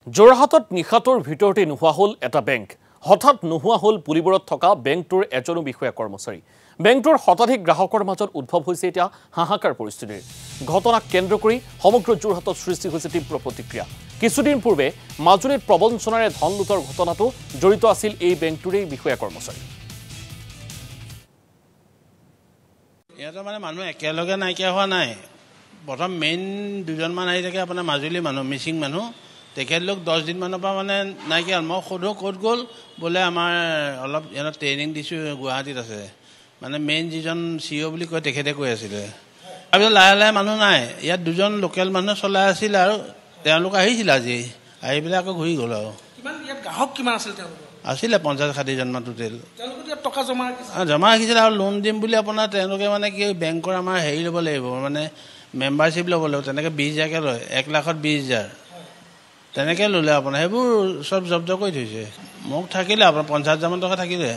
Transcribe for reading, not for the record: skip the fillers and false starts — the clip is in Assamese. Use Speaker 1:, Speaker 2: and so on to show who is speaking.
Speaker 1: যোৰহাটত নিশাটোৰ ভিতৰতে নোহোৱা হ'ল এটা বেংক হঠাৎ নোহোৱা হ'ল পুলিবোৰত থকা বেংকটোৰ এজনো বিষয়া কৰ্মচাৰী বেংকটোৰ শতাধিক গ্ৰাহকৰ মাজত উদ্ভৱ হৈছে এটা হাহাকাৰ পৰিস্থিতিৰ ঘটনাক কেন্দ্ৰ কৰি সমগ্ৰ যোৰহাটত সৃষ্টি হৈছে তীব্ৰ প্ৰতিক্ৰিয়া কিছুদিন পূৰ্বে মাজুলীত প্ৰবঞ্চনাৰে ধন লুটৰ ঘটনাটো জড়িত আছিল এই বেংকটোৰে বিষয়া কৰ্মচাৰী
Speaker 2: ইয়াত মানে মানুহ একেলগে নাইকিয়া হোৱা নাই প্ৰথম মেইন দুজনমান আহি থাকে আপোনাৰ মাজুলী মানুহ মিচিং মানুহ তেখেতলোক 10 দিন মানৰ পৰা মানে নাইকিয়া মই সোধো ক'ত গ'ল বোলে আমাৰ অলপ ইয়াত ট্ৰেইনিং দিছোঁ গুৱাহাটীত আছে মানে মেইন যিজন CEO বুলি কয় তেখেতে কৈ আছিলে তাৰপিছত লাহে লাহে মানুহ নাই ইয়াত দুজন লোকেল মানুহ চলাই আছিল আৰু তেওঁলোক আহিছিল আজি আহি পেলাই আকৌ ঘূৰি গ'ল আৰু
Speaker 3: কিমান ইয়াত গ্ৰাহক কিমান আছিল তেওঁলোকৰ
Speaker 2: আছিলে 50-60 জন মান টোটেল
Speaker 3: তেওঁলোকে ইয়াত টকা জমা
Speaker 2: ৰাখিছিল আৰু লোন দিম বুলি আপোনাৰ তেওঁলোকে মানে কি বেংকৰ আমাৰ হেৰি ল'ব লাগিব মানে মেম্বাৰশ্বিপ ল'ব লাগিব তেনেকৈ 20,000কে লয় 1,20,000 তেনেকৈ ল'লে আপোনাৰ সেইবোৰ চব জব্দ কৰি থৈছে মোক থাকিলে আপোনাৰ 50,000 মান টকা থাকিলে